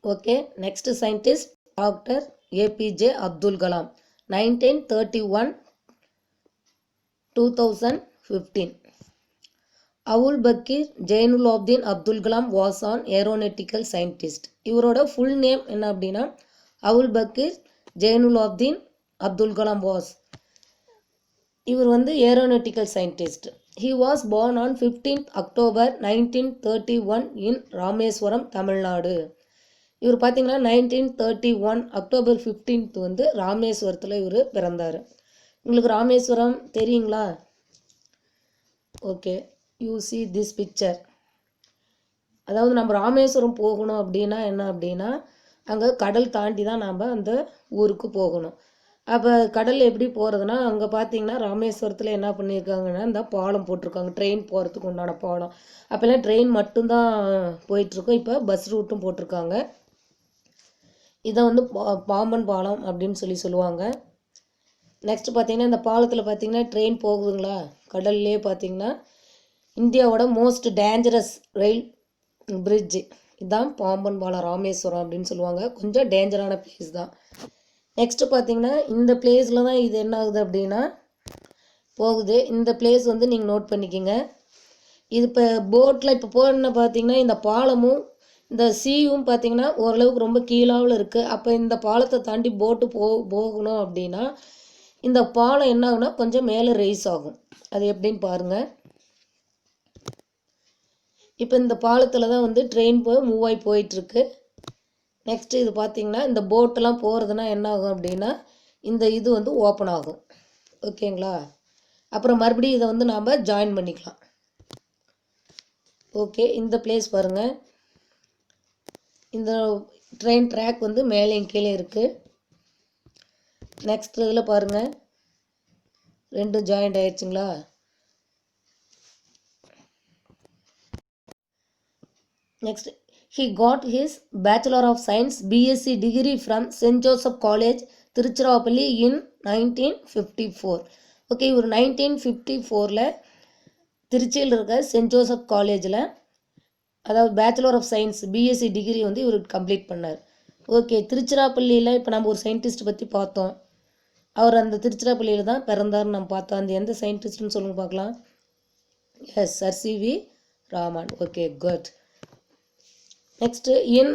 Okay, next scientist Dr. APJ Abdul Kalam, 1931 2015. Abul Bakir Jainulobbin Abdul Kalam was an aeronautical scientist. இவரோட full name என்ன அப்படின்னா அவுல் Pakkir Jainulabdeen Abdul Kalam was. இவர் வந்து aeronautical scientist. He was born on 15th October 1931 in Rameswaram, Tamil Nadu. இவர் பார்த்தீங்கன்னா 1931 October 15th வந்து ராமேஸ்வரத்தில் இவர் பிறந்தார். உங்களுக்கு ராமேஸ்வரம் தெரியுங்களா? Okay, you see this picture. அதாவது நம்ம ராமேஸ்வரம் போகணும் அப்படின்னா என்ன அப்படின்னா அங்கே கடல் தாண்டி தான் நாம் அந்த ஊருக்கு போகணும். அப்போ கடல் எப்படி போகிறதுனா அங்கே பார்த்தீங்கன்னா ராமேஸ்வரத்தில் என்ன பண்ணியிருக்காங்கன்னா இந்த பாலம் போட்டிருக்காங்க, ட்ரெயின் போகிறதுக்கு உண்டான பாலம். அப்போல்லாம் ட்ரெயின் மட்டும்தான் போயிட்டுருக்கோம், இப்போ பஸ் ரூட்டும் போட்டிருக்காங்க. இதை வந்து பாம்பன் பாலம் அப்படின்னு சொல்லுவாங்க. நெக்ஸ்ட் பார்த்தீங்கன்னா இந்த பாலத்தில் பார்த்தீங்கன்னா ட்ரெயின் போகுதுங்களா, கடல்லே பார்த்தீங்கன்னா இந்தியாவோட மோஸ்ட் டேஞ்சரஸ் ரயில் பிரிட்ஜ் இதுதான் பாம்பன் பாலம், ராமேஸ்வரம் அப்படின்னு சொல்லுவாங்க. கொஞ்சம் டேஞ்சரான பிளேஸ் தான். நெக்ஸ்ட்டு பார்த்தீங்கன்னா இந்த பிளேஸில் தான் இது என்ன ஆகுது அப்படின்னா போகுது. இந்த பிளேஸ் வந்து நீங்கள் நோட் பண்ணிக்கோங்க. இது இப்போ போட்டில் இப்போ போன பார்த்தீங்கன்னா இந்த பாலமும் இந்த சீயும் பார்த்தீங்கன்னா ஓரளவுக்கு ரொம்ப கீழாவில் இருக்குது. அப்போ இந்த பாலத்தை தாண்டி போட்டு போகணும் அப்படின்னா இந்த பாலம் என்ன ஆகுனா கொஞ்சம் மேலே ரைஸ் ஆகும். அது எப்படின்னு பாருங்கள். இப்போ இந்த பாலத்தில் தான் வந்து ட்ரெயின் மூவ் ஆகி போயிட்டுருக்கு. நெக்ஸ்ட்டு இது பார்த்திங்கன்னா இந்த போட்டெல்லாம் போகிறதுனா என்ன ஆகும் அப்படின்னா இந்த இது வந்து ஓப்பன் ஆகும். ஓகேங்களா? அப்புறம் மறுபடியும் இதை வந்து நாம் ஜாயின் பண்ணிக்கலாம். ஓகே, இந்த பிளேஸ் பாருங்கள். இந்த ட்ரெயின் ட்ராக் வந்து மேலேயும் கீழே இருக்குது. நெக்ஸ்ட் இதில் பாருங்கள், ரெண்டும் ஜாயிண்ட் ஆயிடுச்சுங்களா? Next he got his Bachelor of Science BSc degree from St. Joseph College Tiruchirappalli in 1954. Okay, இவர் 1954 திருச்சியில் இருக்க சென்ட் ஜோசப் காலேஜில் அதாவது bachelor of science BSc degree வந்து இவர் கம்ப்ளீட் பண்ணார். ஓகே, திருச்சிராப்பள்ளியில் இப்போ நம்ம ஒரு சயின்டிஸ்ட் பற்றி பார்த்தோம். அவர் அந்த திருச்சிராப்பள்ளியில் தான் பிறந்தார்னு நம்ம பார்த்தோம். அந்த எந்த சயின்டிஸ்ட்னு சொல்லுங்க பார்க்கலாம். Yes, sir C V. Raman. Okay, good. Next in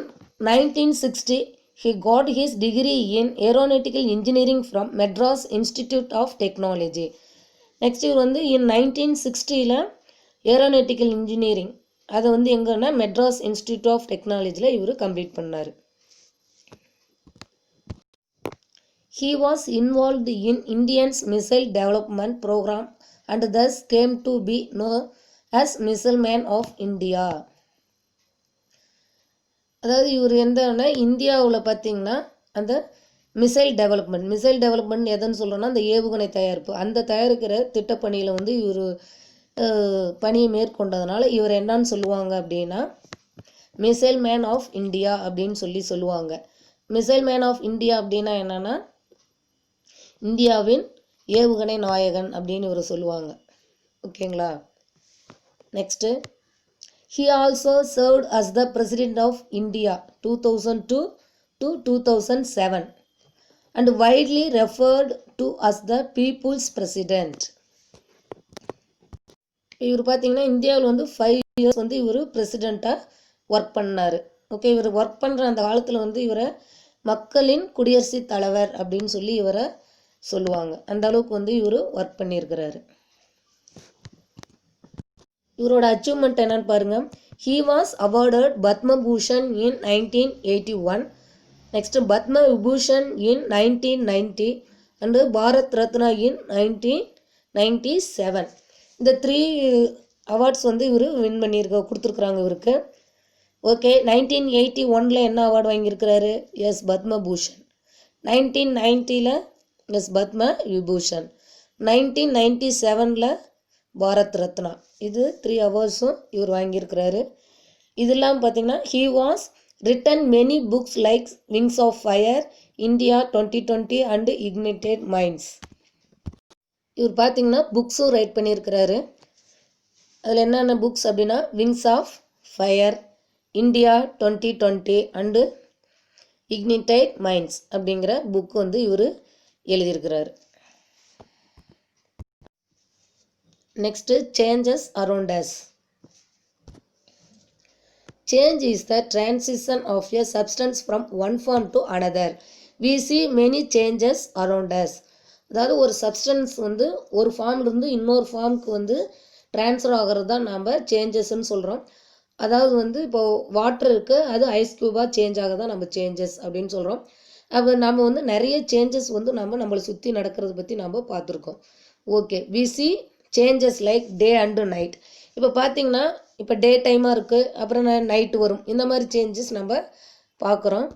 1960 he got his degree in aeronautical engineering from Madras Institute of Technology. Next இவர் வந்து இன் 1960 ஏரோநாட்டிக்கல் இன்ஜினியரிங் அதை வந்து எங்கன்னா மெட்ராஸ் இன்ஸ்டிடியூட் ஆஃப் டெக்னாலஜியில் இவர் கம்ப்ளீட் பண்ணார். He was involved in Indian's missile development program and thus came to be known as Missile Man of India. அதாவது இவர் எந்தன்னா இந்தியாவில் பார்த்தீங்கன்னா அந்த மிசைல் டெவலப்மெண்ட் எதுன்னு சொல்கிறோன்னா அந்த ஏவுகணை தயாரிப்பு, அந்த தயாரிக்கிற திட்டப்பணியில் வந்து இவர் பணியை மேற்கொண்டதுனால இவர் என்னன்னு சொல்லுவாங்க அப்படின்னா மிசைல் மேன் ஆஃப் இந்தியா அப்படின்னு சொல்லுவாங்க. மிசைல் மேன் ஆஃப் இந்தியா அப்படின்னா என்னென்னா இந்தியாவின் ஏவுகணை நாயகன் அப்படின்னு இவர் சொல்லுவாங்க. ஓகேங்களா? Next he also served as the President of India 2002 to 2007 and widely referred to as the People's President. இவர் பார்த்தீங்கன்னா இந்தியாவில் வந்து 5 years வந்து இவர் பிரசிடெண்ட்டாக ஒர்க் பண்ணார். ஓகே, இவர் ஒர்க் பண்ணுற அந்த காலத்தில் வந்து இவரை மக்களின் குடியரசுத் தலைவர் அப்படின்னு சொல்லி இவரை சொல்லுவாங்க. அந்த அளவுக்கு வந்து இவர் ஒர்க் பண்ணியிருக்கிறாரு. இவரோட அச்சீவ்மெண்ட் என்னன்னு பாருங்கள். he was awarded Padma Bhushan in 1981, next Padma Vibhushan in 1990 and Bharat Ratna in 1997. இந்த 3 அவார்ட்ஸ் வந்து இவர் வின் கொடுத்துருக்குறாங்க இவருக்கு. ஓகே, 1981 என்ன அவார்டு வாங்கியிருக்கிறாரு? எஸ், பத்ம பூஷன். 1990 எஸ் பத்ம விபூஷன். 1997 பாரத் ரத்னா. இது 3 அவார்ட்ஸும் இவர் வாங்கியிருக்கிறாரு. இது இல்லாமல் பார்த்தீங்கன்னா he was written many books like Wings of Fire, India 2020 and Ignited Minds. இவர் பார்த்தீங்கன்னா புக்ஸும் ரைட் பண்ணியிருக்கிறாரு. அதில் என்னென்ன புக்ஸ் அப்படின்னா wings of fire, India 2020 and ignited minds அப்படிங்கிற புக் வந்து இவர் எழுதியிருக்கிறார். Next changes around us. Change is the transition of a substance from one form to another. We see many changes around us. அதாவது ஒரு substance வந்து ஒரு ஃபார்ம்லேருந்து இன்னொரு ஃபார்முக்கு வந்து ட்ரான்ஸ்ஃபர் ஆகிறது தான் நாம் சேஞ்சஸ்ன்னு சொல்கிறோம். அதாவது வந்து இப்போது வாட்டர் இருக்குது, அது ஐஸ் க்யூபாக சேஞ்ச் ஆக தான் நம்ம சேஞ்சஸ் அப்படின்னு சொல்கிறோம். அப்போ நம்ம வந்து நிறைய சேஞ்சஸ் வந்து நம்மளை சுற்றி நடக்கிறத பற்றி நம்ம பார்த்துருக்கோம். Okay, we see changes like day and night. இப்போ பார்த்திங்கன்னா இப்போ டே டைமாக இருக்குது, அப்புறம் நைட்டு வரும், இந்த மாதிரி சேஞ்சஸ் நம்ம பார்க்குறோம்.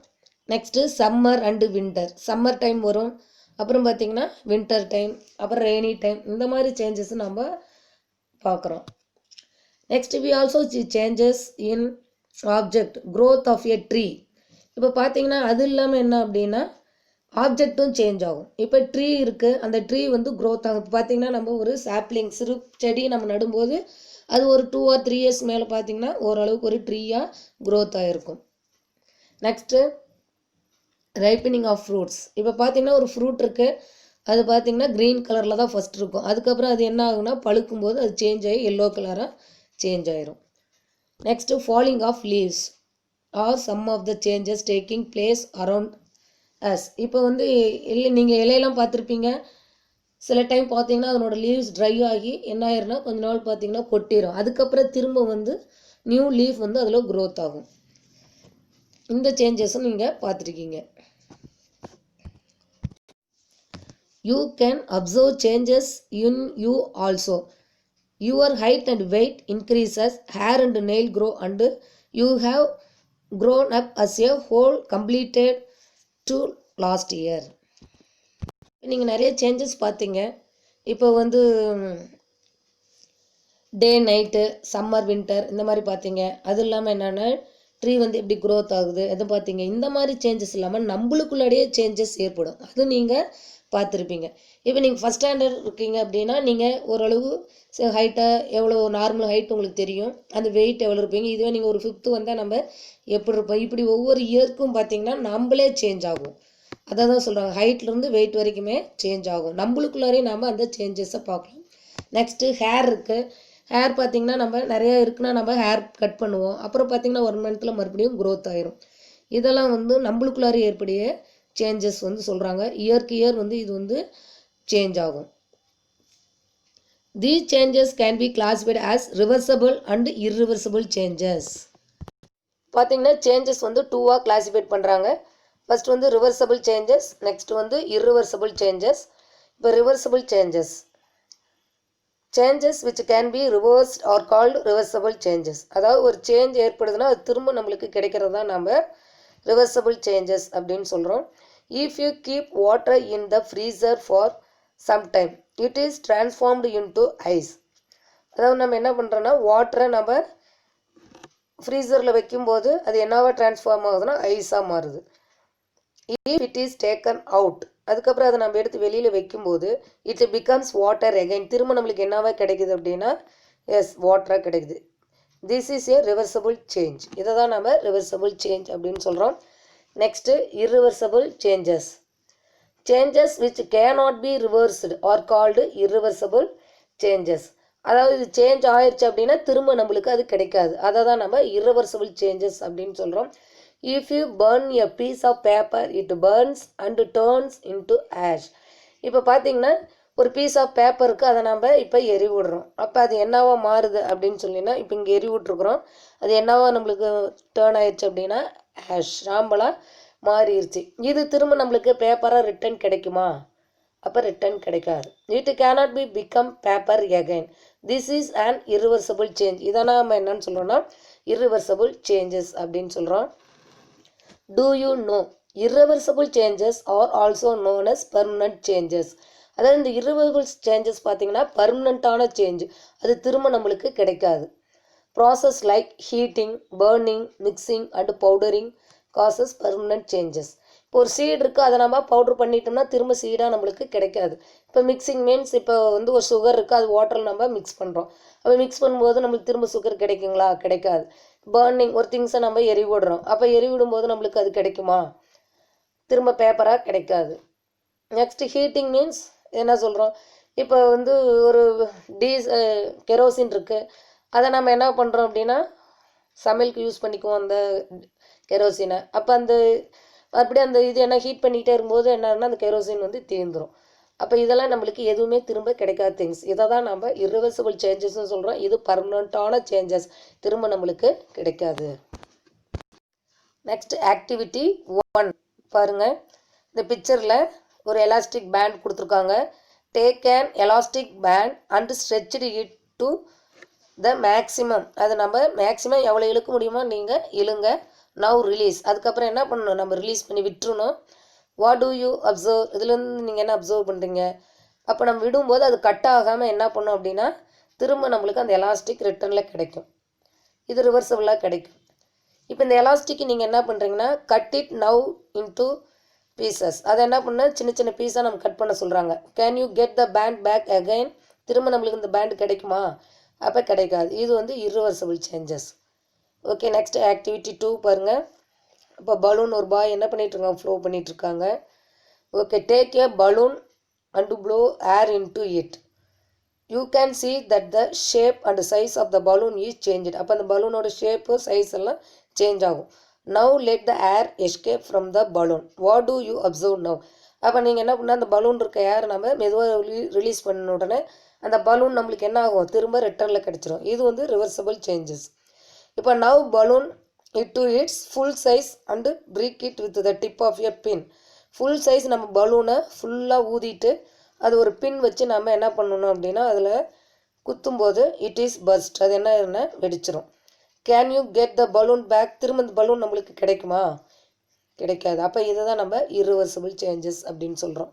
Next summer and winter. Summer time வரும், அப்புறம் பார்த்திங்கன்னா வின்டர் டைம், அப்புறம் ரெய்னி டைம், இந்த மாதிரி சேஞ்சஸ் நம்ம பார்க்குறோம். Next we also see changes in object growth of a tree. இப்போ பார்த்திங்கன்னா அது இல்லாமல் என்ன அப்படின்னா ஆப்ஜெக்ட்டும் சேஞ்ச் ஆகும். இப்போ ட்ரீ இருக்குது, அந்த ட்ரீ வந்து க்ரோத் ஆகும். இப்போ பார்த்திங்கன்னா நம்ம ஒரு சாப்ளிங் சிறு செடி நம்ம நடும்போது அது ஒரு 2 or 3 years மேலே பார்த்திங்கன்னா ஓரளவுக்கு ஒரு ட்ரீயாக க்ரோத் ஆகிருக்கும். Next ripening of fruits. இப்போ பார்த்திங்கன்னா ஒரு ஃப்ரூட் இருக்குது, அது பார்த்திங்கன்னா க்ரீன் கலரில் தான் ஃபஸ்ட் இருக்கும். அதுக்கப்புறம் அது என்ன ஆகுனா பழுக்கும்போது அது சேஞ்ச் ஆகி எல்லோ கலராக சேஞ்ச் ஆயிரும். Next falling of leaves are some of the changes taking place around us. இப்போ வந்து நீங்கள் இலையெல்லாம் பார்த்துருப்பீங்க, சில டைம் பார்த்தீங்கன்னா அதனோட லீவ்ஸ் ட்ரை ஆகி என்ன ஆயிருன்னா கொஞ்ச நாள் பார்த்தீங்கன்னா கொட்டிடும். அதுக்கப்புறம் திரும்ப வந்து நியூ லீஃப் வந்து அதில் க்ரோத் ஆகும். இந்த சேஞ்சஸும் நீங்கள் பார்த்துருக்கீங்க. You can observe changes in you also. Your height and weight increases, hair and nail grow and you have grown up as a whole completed to last year. நீங்கள் நிறைய changes பார்த்தீங்க. இப்போ வந்து டே நைட்டு, சம்மர் வின்டர், இந்த மாதிரி பார்த்தீங்க. அது இல்லாமல் என்னென்னா ட்ரீ வந்து எப்படி க்ரோத் ஆகுது அது பார்த்தீங்க. இந்த மாதிரி சேஞ்சஸ் இல்லாமல் நம்மளுக்குள்ளாடியே சேஞ்சஸ் ஏற்படும், அது நீங்கள் பார்த்துருப்பீங்க. இப்போ நீங்கள் ஃபஸ்ட் ஸ்டாண்டர்ட் இருக்கீங்க அப்படின்னா நீங்கள் ஓரளவு ஹைட்டாக எவ்வளோ நார்மல் ஹைட் உங்களுக்கு தெரியும், அந்த வெயிட் எவ்வளோ இருப்பீங்க. இதுவே நீங்கள் ஒரு 5th வந்தால் நம்ம எப்படி இருப்போம், இப்படி ஒவ்வொரு இயர்க்கும் பார்த்தீங்கன்னா நம்மளே சேஞ்ச் ஆகும். அதை தான் சொல்கிறாங்க, ஹைட்லேருந்து வெயிட் வரைக்குமே சேஞ்ச் ஆகும். நம்மளுக்குள்ளாரே நம்ம அந்த சேஞ்சஸை பார்க்கலாம். நெக்ஸ்ட்டு ஹேர் இருக்குது. ஹேர் பார்த்திங்கன்னா நம்ம நிறையா இருக்குன்னா நம்ம ஹேர் கட் பண்ணுவோம், அப்புறம் பார்த்திங்கன்னா 1 monthல மறுபடியும் க்ரோத் ஆயிரும். இதெல்லாம் வந்து நம்மளுக்குள்ளாரே ஏற்படைய சேஞ்சஸ் வந்து சொல்கிறாங்க. இயர்க்கு இயர் வந்து இது வந்து சேஞ்ச் ஆகும். These changes can be classified as reversible and irreversible changes. பார்த்திங்கன்னா சேஞ்சஸ் வந்து 2ஆக கிளாஸிஃபைட் பண்ணுறாங்க. ஃபஸ்ட் வந்து ரிவர்சபிள் சேஞ்சஸ், நெக்ஸ்ட் வந்து irreversible சேஞ்சஸ். இப்போ reversible changes, changes which can be reversed are called reversible changes. அதாவது ஒரு சேஞ்ச் ஏற்படுதுன்னா அது திரும்ப நம்மளுக்கு கிடைக்கிறது தான் நம்ம ரிவர்சபிள் சேஞ்சஸ் அப்படின்னு சொல்கிறோம். If you keep water in the freezer for some time it is transformed into ice. அதாவது நம்ம என்ன பண்ணுறோன்னா வாட்டரை நம்ம ஃப்ரீசரில் வைக்கும்போது அது என்னவா டிரான்ஸ்ஃபார்ம் ஆகுதுன்னா ஐஸாக மாறுது. If it is taken out, அதுக்கப்புறம் அதை நம்ம எடுத்து வெளியில் வைக்கும்போது இட் பிகம்ஸ் வாட்டர் அகைன், திரும்ப நம்மளுக்கு என்னவா கிடைக்குது அப்படின்னா எஸ் வாட்டராக கிடைக்குது. This is a reversible change. இதை தான் நம்ம ரிவர்சபிள் சேஞ்ச் அப்படின்னு சொல்கிறோம். Next irreversible changes. Changes which cannot be reversed are called irreversible changes. அதாவது இது சேஞ்ச் ஆயிடுச்சு அப்படின்னா திரும்ப நம்மளுக்கு அது கிடைக்காது, அதை தான் நம்ம irreversible சேஞ்சஸ் அப்படின்னு சொல்கிறோம். If you burn a piece of paper it burns and turns into ash. இப்போ பார்த்தீங்கன்னா ஒரு பீஸ் ஆஃப் பேப்பருக்கு அதை நம்ம இப்போ எரி விடுறோம், அப்போ அது என்னவா மாறுது அப்படின்னு சொல்லினா இப்போ இங்கே எரி விட்ருக்குறோம், அது என்னவா நம்மளுக்கு டேர்ன் ஆயிடுச்சு அப்படின்னா ஆஷ், சாம்பலாக மாறிடுச்சு. இது திரும்ப நம்மளுக்கு பேப்பராக ரிட்டன் கிடைக்குமா, அப்போ ரிட்டன் கிடைக்காது. It cannot be become paper again. This is an irreversible change. இதை நம்ம என்னன்னு சொல்கிறோன்னா irreversible சேஞ்சஸ் அப்படின்னு சொல்கிறோம். Do you know irreversible changes are also known as permanent changes. அதாவது இந்த irreversible changes பார்த்தீங்கன்னா பர்மனண்ட்டான சேஞ்ச், அது திரும்ப நம்மளுக்கு கிடைக்காது. Process like heating, burning, mixing and powdering causes permanent changes. இப்போ ஒரு சீடு இருக்குது, அதை நம்ம பவுட்ரு பண்ணிட்டோம்னா திரும்ப சீடாக நம்மளுக்கு கிடைக்காது. இப்போ மிக்சிங் மீன்ஸ் இப்போ வந்து ஒரு சுகர் இருக்குது, அது வாட்டரில் நம்ம மிக்ஸ் பண்ணுறோம், அப்போ மிக்ஸ் பண்ணும்போது நம்மளுக்கு திரும்ப சுகர் கிடைக்குங்களா, கிடைக்காது. பர்னிங், ஒரு திங்ஸை நம்ம எரிவிடுறோம், அப்போ எரிவிடும்போது நம்மளுக்கு அது கிடைக்குமா, திரும்ப பேப்பராக கிடைக்காது. நெக்ஸ்ட் ஹீட்டிங் மீன்ஸ் என்ன சொல்கிறோம், இப்போ வந்து ஒரு கெரோசின் இருக்குது, அதை நம்ம என்ன பண்ணுறோம் அப்படின்னா சமையலுக்கு யூஸ் பண்ணிக்குவோம் அந்த கெரோசினை. அப்போ அப்படியே அந்த இது என்ன ஹீட் பண்ணிக்கிட்டே இருக்கும்போது என்னன்னா அந்த கெரோசின் வந்து தீர்ந்துடும். அப்போ இதெல்லாம் நம்மளுக்கு எதுவுமே திரும்ப கிடைக்காத திங்ஸ். இதை தான் நம்ம இர்ரிவர்சிபிள் சேஞ்சஸ்ன்னு சொல்கிறோம். இது பர்மனண்ட்டான சேஞ்சஸ், திரும்ப நம்மளுக்கு கிடைக்காது. நெக்ஸ்ட் ஆக்டிவிட்டி 1 பாருங்கள். இந்த பிக்சரில் ஒரு எலாஸ்டிக் பேண்ட் கொடுத்துருக்காங்க. Take an elastic band and stretched it to the maximum. அது நம்ம மேக்ஸிமம் எவ்வளோ இழுக்க முடியுமோ நீங்கள் இழுங்க. Now release. அதுக்கப்புறம் என்ன பண்ணணும், நம்ம ரிலீஸ் பண்ணி விட்டுருணும். வாட் டூ யூ அப்சர்வ், இதுலேருந்து நீங்கள் என்ன அப்சர்வ் பண்ணுறீங்க, அப்போ நம்ம விடும்போது அது கட் ஆகாமல் என்ன பண்ணோம் அப்படின்னா திரும்ப நம்மளுக்கு அந்த எலாஸ்டிக் ரிட்டர்னில் கிடைக்கும். இது ரிவர்சபிளாக கிடைக்கும். இப்போ இந்த எலாஸ்டிக் நீங்கள் என்ன பண்ணுறீங்கன்னா cut it now into pieces. அதை என்ன பண்ண சின்ன சின்ன பீஸாக நம்ம கட் பண்ண சொல்கிறாங்க. Can you get the band back again, திரும்ப நம்மளுக்கு இந்த பேண்ட் கிடைக்குமா, அப்போ கிடைக்காது. இது வந்து irreversible changes. Okay, next activity 2 பாருங்கள். இப்போ பலூன் ஒரு பாய் என்ன பண்ணிகிட்ருக்காங்க, ஃப்ளோ பண்ணிகிட்ருக்காங்க. Okay, take a balloon and blow air into it. You can see that the shape and size of the balloon is change. அப்போ அந்த பலூனோட ஷேப்பு சைஸ் எல்லாம் சேஞ்ச் ஆகும். Now let the air escape from the balloon. What do you observe now. அப்போ நீங்கள் என்ன பண்ணால் அந்த பலூன் இருக்க ஏர் நம்ம மெதுவாக ரிலீஸ் பண்ண உடனே அந்த பலூன் நம்மளுக்கு என்ன ஆகும், திரும்ப ரிட்டர்னில் கிடச்சிரும். இது வந்து ரிவர்சபிள் சேஞ்சஸ். இப்போ now balloon it to its full size and break it with the tip of a pin. Full size நம்ம பலூனை ஃபுல்லாக ஊதிட்டு அது ஒரு பின் வச்சு நம்ம என்ன பண்ணணும் அப்படின்னா அதில் குத்தும்போது இட் இஸ் பர்ஸ்ட், அது என்ன வெடிச்சிரும். Can you get the balloon back, திரும்ப இந்த பலூன் நம்மளுக்கு கிடைக்குமா, கிடைக்காது. அப்போ இதை தான் நம்ம இர்ரிவர்சிபிள் சேஞ்சஸ் அப்படின்னு சொல்கிறோம்.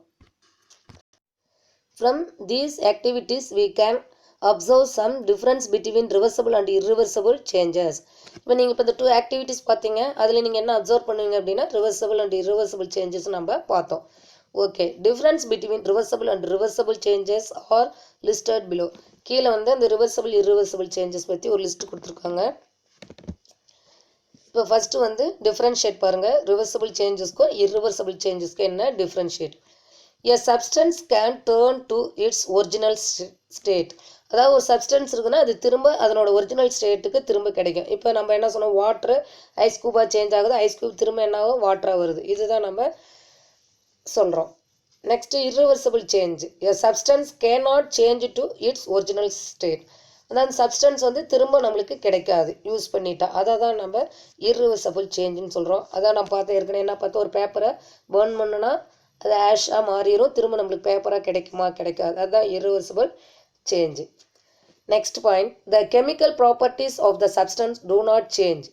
From these activities we can observe some difference between reversible and irreversible changes. இப்போ நீங்கள் இப்போ இந்த 2 ஆக்டிவிட்டிஸ் பார்த்தீங்க, அதில் நீங்கள் என்ன அப்சர்வ் பண்ணுவீங்க அப்படின்னா ரிவர்சபிள் அண்ட் irreversible சேஞ்சஸ் நம்ம பார்த்தோம். Okay, difference between reversible and reversible changes R listed below. கீழே வந்து அந்த ரிவர்சபிள் irreversible சேஞ்சஸ் பற்றி ஒரு லிஸ்ட் கொடுத்துருக்காங்க. இப்போ ஃபஸ்ட்டு வந்து டிஃப்ரென்ஷியேட் பாருங்கள், ரிவர்சபிள் சேஞ்சஸ்க்கும் irreversible சேஞ்சஸ்க்கும் என்ன differentiate. A substance can turn to its original state. அதாவது ஒரு சப்ஸ்டன்ஸ் இருக்குன்னா அது திரும்ப அதனோட ஒரிஜினல் ஸ்டேட்டுக்கு திரும்ப கிடைக்கும். இப்போ நம்ம என்ன சொன்னோம், வாட்ரு ஐஸ் க்யூபாக சேஞ்ச் ஆகுது, ஐஸ் க்யூப் திரும்ப என்ன ஆகும், வாட்டராக வருது. இதுதான் நம்ம சொல்கிறோம். Next irreversible change. A substance cannot change to its original state. அதாவது சப்ஸ்டன்ஸ் வந்து திரும்ப நம்மளுக்கு கிடைக்காது யூஸ் பண்ணிட்டா, அதை தான் நம்ம irreversible சேஞ்சுன்னு சொல்கிறோம். அதான் நம்ம பார்த்தோம் ஏற்கனவே, என்ன பார்த்தோம், ஒரு பேப்பரை பர்ன் பண்ணுனா அது ஆஷாக மாறிடும், திரும்ப நம்மளுக்கு பேப்பராக கிடைக்குமா, கிடைக்காது. அதுதான் irreversible change. Next point, the chemical properties of the substance do not change.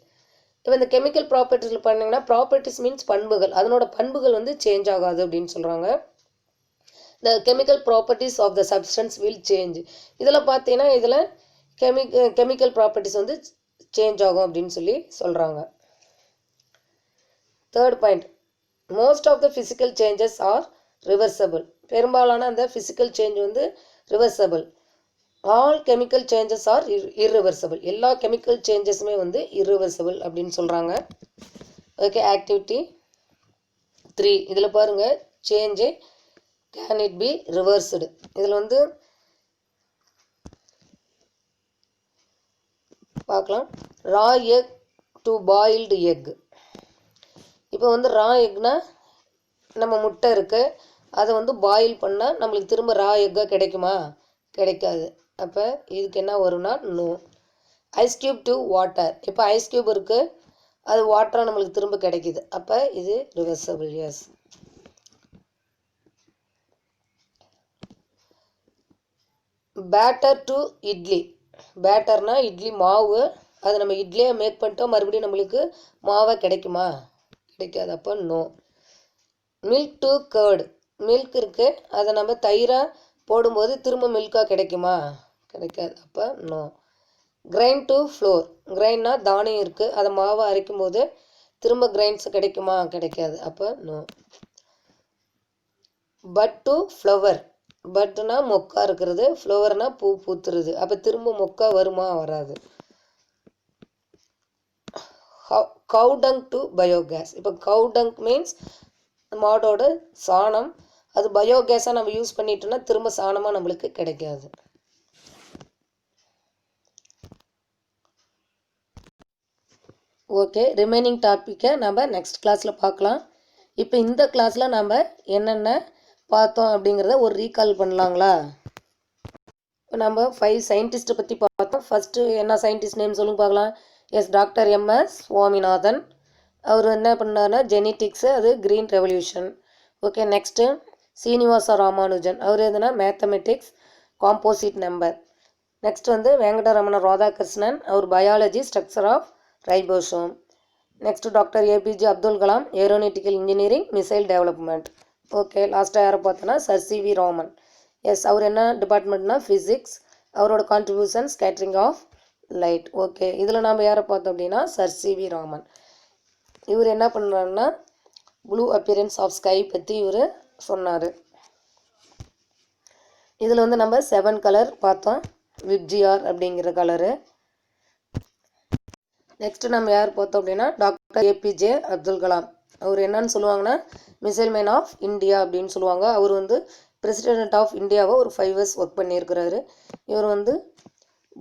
இப்போ இந்த கெமிக்கல் ப்ராப்பர்ட்டிஸில் பண்ணிங்கன்னா ப்ராப்பர்ட்டிஸ் மீன்ஸ் பண்புகள், அதனோட பண்புகள் வந்து சேஞ்ச் ஆகாது அப்படின்னு சொல்கிறாங்க. The chemical properties of the substance will change. இதில் பார்த்தீங்கன்னா இதில் கெமிக்கல் ப்ராப்பர்ட்டிஸ் வந்து சேஞ்ச் ஆகும் அப்படின்னு சொல்கிறாங்க. Third point, most of the physical changes are reversible. பெரும்பாலான அந்த ஃபிசிக்கல் சேஞ்ச் வந்து reversible. All chemical changes are irreversible. எல்லா கெமிக்கல் சேஞ்சஸுமே வந்து irreversible அப்படின்னு சொல்கிறாங்க. ஓகே, ஆக்டிவிட்டி 3 இதில் பாருங்கள், change can it be reversed. இதில் வந்து பார்க்கலாம். Raw egg to boiled egg. இப்போ வந்து ரா எக்னா நம்ம முட்டை இருக்குது, அதை வந்து பாயில் பண்ணால் நம்மளுக்கு திரும்ப ரா எக்காக கிடைக்குமா, கிடைக்காது. அப்போ இதுக்கு என்ன வரும்னா no. Ice cube to water. இப்போ ஐஸ் க்யூப் இருக்குது, அது வாட்டராக நம்மளுக்கு திரும்ப கிடைக்கிது, அப்போ இது reversible. Yes. Batter to idli. பேட்டர்னா இட்லி மாவு, அது நம்ம இட்லியை மேக் பண்ணிட்டோம், மறுபடியும் நம்மளுக்கு மாவாக கிடைக்குமா, கிடைக்காது. அப்போ no. Milk to curd. Milk இருக்குது, அதை நம்ம தயிராக போடும்போது திரும்ப மில்காக கிடைக்குமா, கிடைக்காது. அப்போ நோ. Grind to flour. கிரைன்னா தானியம் இருக்குது, அதை மாவை அரைக்கும் போது திரும்ப கிரைண்ட்ஸ் கிடைக்குமா, கிடைக்காது. அப்போ நோ. Bud to flower. பட்னா மொக்கா இருக்கிறது, ஃப்ளவர்னா பூ பூத்துருது, அப்போ திரும்ப மொக்கா வருமா, வராது. Cow dung to biogas. இப்போ கவுடங் மீன்ஸ் மாடோட சாணம். அது பயோகேஸாக நம்ம யூஸ் பண்ணிட்டோம்னா திரும்ப சாணமாக நம்மளுக்கு கிடைக்காது. ஓகே, ரிமைனிங் டாப்பிக்கை நம்ம நெக்ஸ்ட் கிளாஸில் பார்க்கலாம். இப்போ இந்த கிளாஸில் நம்ம என்னென்ன பார்த்தோம் அப்படிங்கிறத ஒரு ரீகால் பண்ணலாங்களா? இப்போ நம்ம 5 சயின்டிஸ்ட்டை பற்றி பார்த்தோம். ஃபஸ்ட்டு என்ன சயின்டிஸ்ட் நேம் சொல்லுங்க பார்க்கலாம். Yes, doctor MS Swaminathan. அவர் என்ன பண்ணார்னா ஜெனட்டிக்ஸு, அது green revolution. Okay, next Srinivasa Ramanujan. அவர் எதுனா மேத்தமெட்டிக்ஸ், காம்போசிட் நம்பர். நெக்ஸ்ட் வந்து வெங்கடரமண ராதாகிருஷ்ணன். அவர் biology, structure of ribosome. Next doctor APJ Abdul Kalam, aeronautical engineering, missile development. Okay, லாஸ்ட்டாக யாரை பார்த்தோன்னா சர் சிவி ராமன். எஸ், அவர் என்ன டிபார்ட்மெண்ட்னா ஃபிசிக்ஸ். அவரோட contribution scattering of light. Okay, இதில் நம்ம யாரை பார்த்தோம் அப்படின்னா சர் சிவி ராமன். இவர் என்ன பண்ணுறாருன்னா ப்ளூ அப்பியரன்ஸ் ஆஃப் ஸ்கை பற்றி இவர் சொன்னார். இதில் வந்து நம்ம 7 கலர் பார்த்தோம். விப்ஜிஆர் அப்படிங்கிற கலரு. நெக்ஸ்ட் நம்ம யார் பார்த்தோம் அப்படின்னா டாக்டர் ஏபிஜே அப்துல் கலாம். அவர் என்னன்னு சொல்லுவாங்கன்னா மிசைல் மேன் ஆஃப் இந்தியா அப்படின்னு சொல்லுவாங்க. அவர் வந்து பிரசிடென்ட் ஆஃப் இந்தியாவை ஒரு 5 இயர்ஸ் ஒர்க் பண்ணியிருக்கிறாரு. இவர் வந்து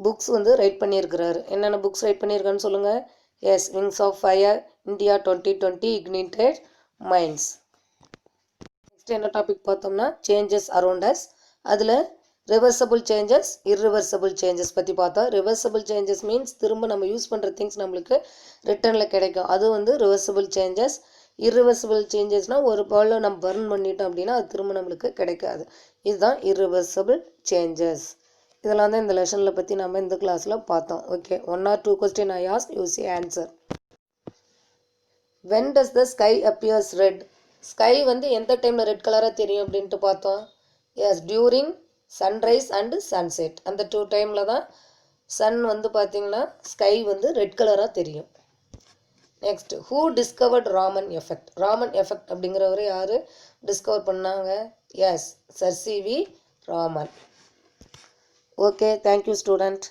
புக்ஸ் வந்து ரைட் பண்ணியிருக்கிறாரு. என்னென்ன புக்ஸ் ரைட் பண்ணியிருக்காருன்னு சொல்லுங்கள். Yes, wings of fire, India 2020, ignited minds. Next என்ன டாபிக் பார்த்தோம்னா சேஞ்சஸ் அரௌண்ட் அஸ். அதில் ரிவர்சபிள் சேஞ்சஸ், இர்ரிவர்சபிள் சேஞ்சஸ் பற்றி பார்த்தோம். ரிவர்சபிள் சேஞ்சஸ் மீன்ஸ் திரும்ப நம்ம யூஸ் பண்ணுற திங்ஸ் நம்மளுக்கு ரிட்டர்னில் கிடைக்கும். அது வந்து ரிவர்சபிள் சேஞ்சஸ். இர்ரிவர்சபிள் சேஞ்சஸ்னால் ஒரு பொருளை நம்ம பர்ன் பண்ணிட்டோம் அப்படின்னா அது திரும்ப நம்மளுக்கு கிடைக்காது. இதுதான் இர்ரிவர்சபிள் சேஞ்சஸ். இதெல்லாம் தான் இந்த லெசனில் பற்றி நம்ம இந்த கிளாஸில் பார்த்தோம். Okay, 1 or 2 question I ask, you see ஆன்சர். when does the sky appears red? Sky வந்து எந்த டைமில் ரெட் கலராக தெரியும் அப்படின்ட்டு பார்த்தோம். Yes, during sunrise and sunset. அந்த 2 டைமில் தான் சன் வந்து பார்த்திங்கன்னா ஸ்கை வந்து ரெட் கலராக தெரியும். Next, who discovered Raman effect? Raman effect அப்படிங்கிறவரை யார் டிஸ்கவர் பண்ணாங்க? Yes, sir CV Raman. Okay, thank you student.